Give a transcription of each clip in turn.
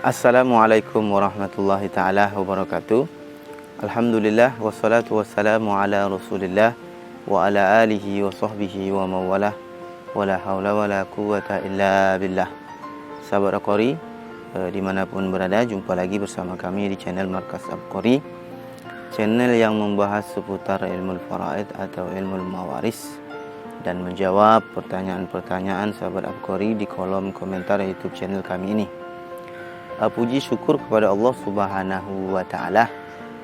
Assalamualaikum warahmatullahi ta'ala wabarakatuh. Alhamdulillah wassalatu wassalamu ala rasulillah wa ala alihi wa sahbihi wa mawalah wa la hawla wa la quwata illa billah. Sahabat Al-Qari, dimanapun berada, jumpa lagi bersama kami di channel Markas Al-Qari, channel yang membahas seputar ilmu faraid atau ilmu mawaris dan menjawab pertanyaan-pertanyaan sahabat Al-Qari di kolom komentar YouTube channel kami ini. Puji syukur kepada Allah Subhanahu wa Ta'ala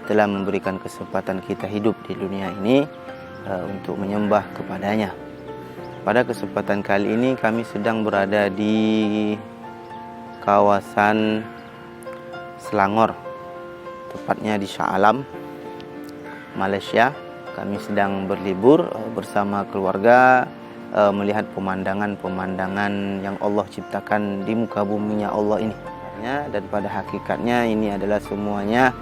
telah memberikan kesempatan kita hidup di dunia ini untuk menyembah kepadanya. Pada kesempatan kali ini kami sedang berada di kawasan Selangor, tepatnya di Shah Alam, Malaysia. Kami sedang berlibur bersama keluarga, melihat pemandangan-pemandangan yang Allah ciptakan di muka buminya Allah ini. Dan pada hakikatnya ini adalah semuanya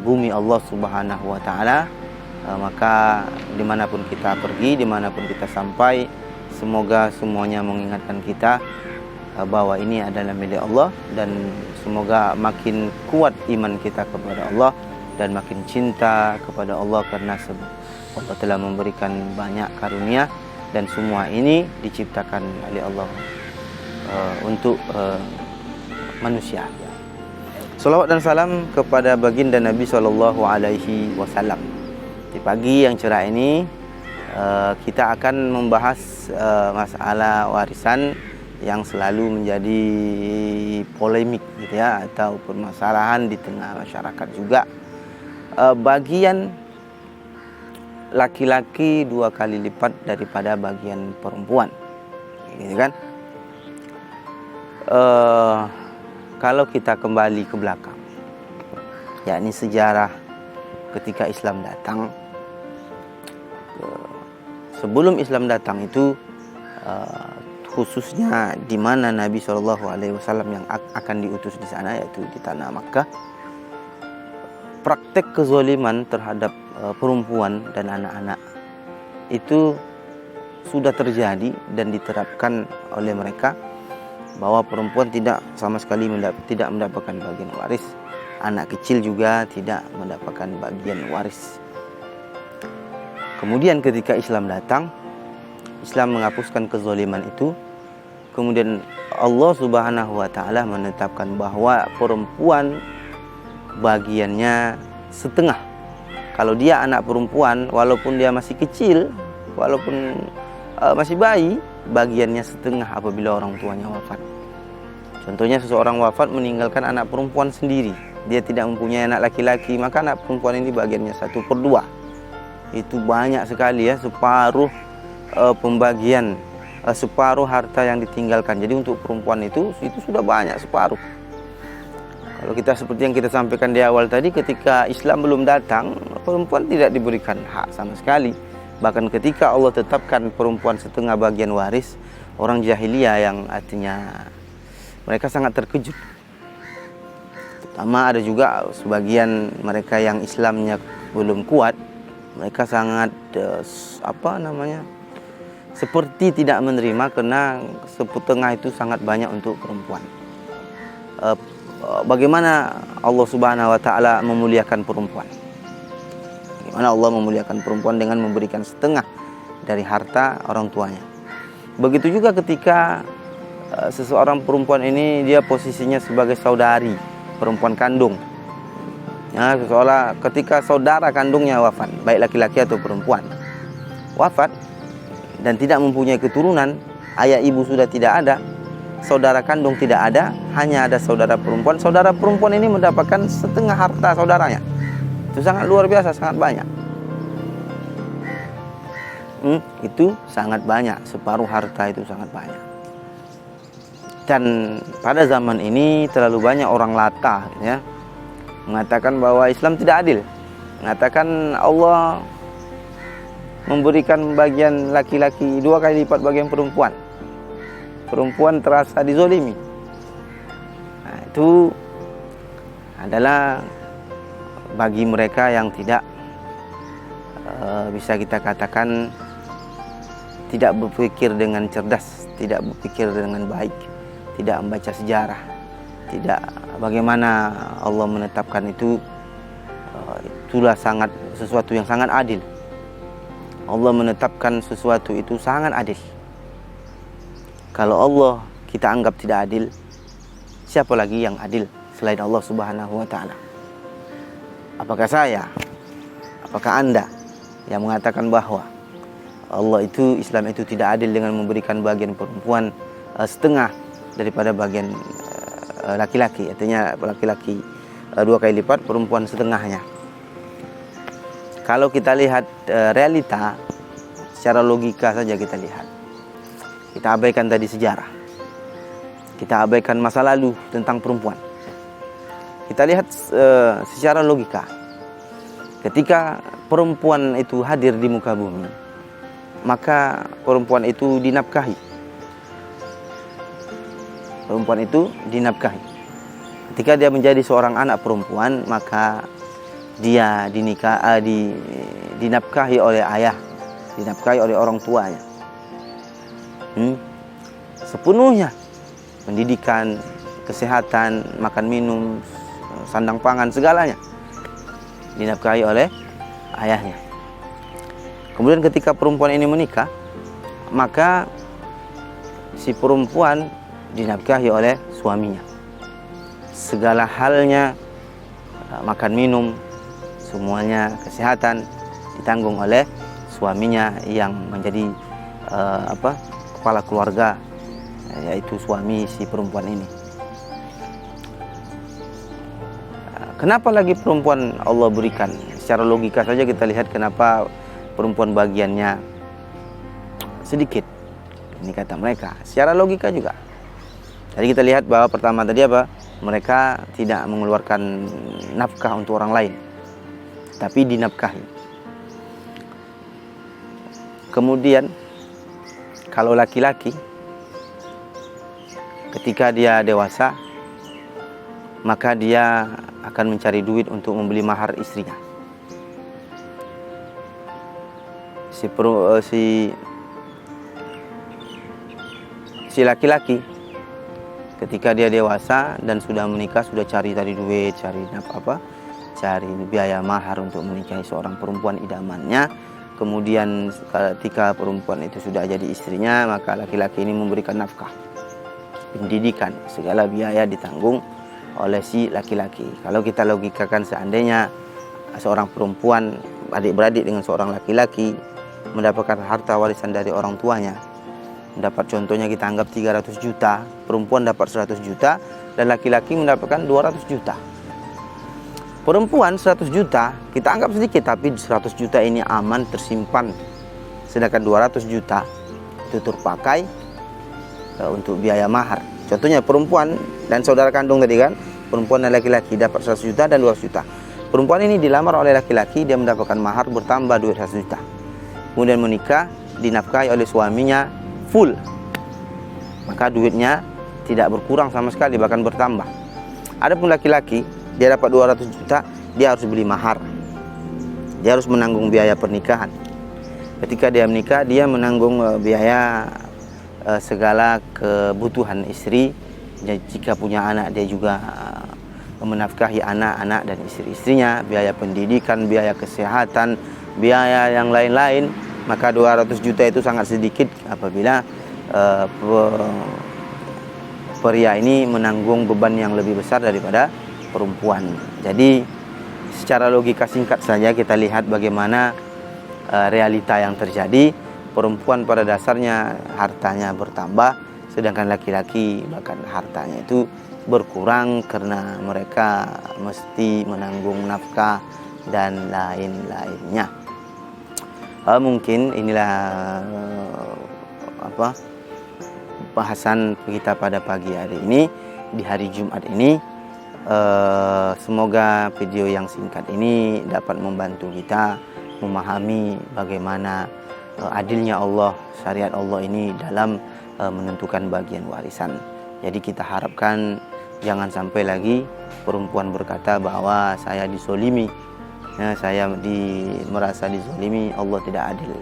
bumi Allah Subhanahu wa Ta'ala. Maka dimanapun kita pergi, dimanapun kita sampai, semoga semuanya mengingatkan kita bahwa ini adalah milik Allah, dan semoga makin kuat iman kita kepada Allah dan makin cinta kepada Allah, karena Allah telah memberikan banyak karunia dan semua ini diciptakan oleh Allah untuk manusia. Salawat dan salam kepada baginda Nabi SAW. Di pagi yang cerah ini kita akan membahas masalah warisan yang selalu menjadi polemik gitu ya, atau permasalahan di tengah masyarakat juga. Bagian laki-laki 2 kali lipat daripada bagian perempuan, gitu kan? Kalau kita kembali ke belakang, yakni sejarah ketika Islam datang, sebelum Islam datang itu, khususnya di mana Nabi SAW yang akan diutus di sana, yaitu di tanah Makkah, praktek kezaliman terhadap perempuan dan anak-anak itu sudah terjadi dan diterapkan oleh mereka, bahwa perempuan tidak sama sekali tidak mendapatkan bagian waris, anak kecil juga tidak mendapatkan bagian waris. Kemudian ketika Islam datang, Islam menghapuskan kezaliman itu. Kemudian Allah Subhanahu wa Ta'ala menetapkan bahwa perempuan bagiannya setengah. Kalau dia anak perempuan, walaupun dia masih kecil, walaupun masih bayi, bagiannya setengah apabila orang tuanya wafat. Contohnya seseorang wafat meninggalkan anak perempuan sendiri, dia tidak mempunyai anak laki-laki, maka anak perempuan ini bagiannya 1/2. Itu banyak sekali ya, separuh pembagian, separuh harta yang ditinggalkan. Jadi untuk perempuan itu sudah banyak, separuh. Kalau kita seperti yang kita sampaikan di awal tadi, ketika Islam belum datang, perempuan tidak diberikan hak sama sekali. Bahkan ketika Allah tetapkan perempuan setengah bagian waris, orang jahiliyah yang artinya mereka sangat terkejut. Terutama ada juga sebagian mereka yang Islamnya belum kuat, mereka sangat seperti tidak menerima, karena setengah itu sangat banyak untuk perempuan. Bagaimana Allah Subhanahu wa Ta'ala memuliakan perempuan? Bagaimana Allah memuliakan perempuan dengan memberikan setengah dari harta orang tuanya. Begitu juga ketika seseorang perempuan ini dia posisinya sebagai saudari, perempuan kandung. Ya, seolah ketika saudara kandungnya wafat, baik laki-laki atau perempuan, wafat dan tidak mempunyai keturunan, ayah ibu sudah tidak ada, saudara kandung tidak ada, hanya ada saudara perempuan. Saudara perempuan ini mendapatkan setengah harta saudaranya. Itu sangat luar biasa, sangat banyak. Itu sangat banyak, separuh harta itu sangat banyak. Dan pada zaman ini terlalu banyak orang latah, ya, mengatakan bahwa Islam tidak adil, mengatakan Allah memberikan bagian laki-laki 2 kali lipat bagian perempuan. Perempuan terasa dizolimi. Nah, itu adalah bagi mereka yang tidak bisa kita katakan tidak berpikir dengan cerdas, tidak berpikir dengan baik, tidak membaca sejarah. tidak, bagaimana Allah menetapkan itu, itulah sesuatu yang sangat adil. Allah menetapkan sesuatu itu sangat adil. Kalau Allah kita anggap tidak adil, siapa lagi yang adil selain Allah Subhanahu wa Ta'ala? Apakah saya, apakah Anda yang mengatakan bahwa Allah itu, Islam itu tidak adil dengan memberikan bagian perempuan setengah daripada bagian laki-laki, artinya laki-laki 2 kali lipat, perempuan setengahnya? Kalau kita lihat realita secara logika saja, kita lihat, kita abaikan tadi sejarah, kita abaikan masa lalu tentang perempuan, kita lihat secara logika. Ketika perempuan itu hadir di muka bumi, maka perempuan itu dinafkahi. Perempuan itu dinafkahi. Ketika dia menjadi seorang anak perempuan, maka dia dinafkahi oleh ayah, dinafkahi oleh orang tuanya. Sepenuhnya, pendidikan, kesehatan, makan minum, sandang pangan, segalanya dinafkahi oleh ayahnya. Kemudian ketika perempuan ini menikah, maka si perempuan dinafkahi oleh suaminya. Segala halnya, makan minum, semuanya, kesehatan ditanggung oleh suaminya yang menjadi kepala keluarga, yaitu suami si perempuan ini. Kenapa lagi perempuan Allah berikan? Secara logika saja kita lihat kenapa perempuan bagiannya sedikit. Ini kata mereka. Secara logika juga. Jadi kita lihat bahwa pertama tadi apa? Mereka tidak mengeluarkan nafkah untuk orang lain, tapi dinafkahi. Kemudian kalau laki-laki, ketika dia dewasa, maka dia akan mencari duit untuk membeli mahar istrinya. Si laki-laki ketika dia dewasa dan sudah menikah, sudah cari duit, cari biaya mahar untuk menikahi seorang perempuan idamannya. Kemudian ketika perempuan itu sudah jadi istrinya, maka laki-laki ini memberikan nafkah, pendidikan, segala biaya ditanggung oleh si laki-laki. Kalau kita logikakan, seandainya seorang perempuan adik-beradik dengan seorang laki-laki mendapatkan harta warisan dari orang tuanya, mendapat, contohnya kita anggap 300 juta, perempuan dapat 100 juta dan laki-laki mendapatkan 200 juta. Perempuan 100 juta kita anggap sedikit, tapi 100 juta ini aman tersimpan, sedangkan 200 juta itu terpakai untuk biaya mahar. Contohnya perempuan dan saudara kandung tadi kan, perempuan dan laki-laki dapat 100 juta dan 200 juta. Perempuan ini dilamar oleh laki-laki, dia mendapatkan mahar bertambah 200 juta. Kemudian menikah, dinafkahi oleh suaminya full, maka duitnya tidak berkurang sama sekali, bahkan bertambah. Adapun laki-laki, dia dapat 200 juta, dia harus beli mahar, dia harus menanggung biaya pernikahan. Ketika dia menikah, dia menanggung biaya segala kebutuhan istri. Jika punya anak, dia juga menafkahi anak-anak dan istri-istrinya, biaya pendidikan, biaya kesehatan, biaya yang lain-lain. Maka 200 juta itu sangat sedikit apabila pria ini menanggung beban yang lebih besar daripada perempuan. Jadi secara logika singkat saja kita lihat bagaimana realita yang terjadi. Perempuan pada dasarnya hartanya bertambah, sedangkan laki-laki bahkan hartanya itu berkurang karena mereka mesti menanggung nafkah dan lain-lainnya. Mungkin inilah bahasan kita pada pagi hari ini, di hari Jumat ini. Semoga video yang singkat ini dapat membantu kita memahami bagaimana adilnya Allah, syariat Allah ini dalam menentukan bagian warisan. Jadi kita harapkan jangan sampai lagi perempuan berkata bahwa saya disolimi, saya merasa dizolimi, Allah tidak adil.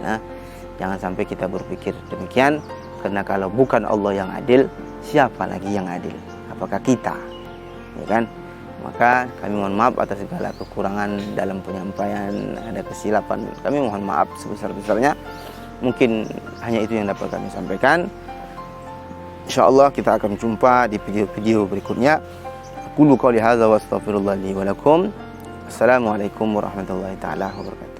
Jangan sampai kita berpikir demikian, karena kalau bukan Allah yang adil, siapa lagi yang adil? Apakah kita? ya kan? Maka kami mohon maaf atas segala kekurangan dalam penyampaian, ada kesilapan, kami mohon maaf sebesar-besarnya. Mungkin hanya itu yang dapat kami sampaikan. Insyaallah kita akan jumpa di video-video berikutnya. Qulu qouli hadza wa astaghfirullah li wa lakum. Assalamualaikum warahmatullahi taala wabarakatuh.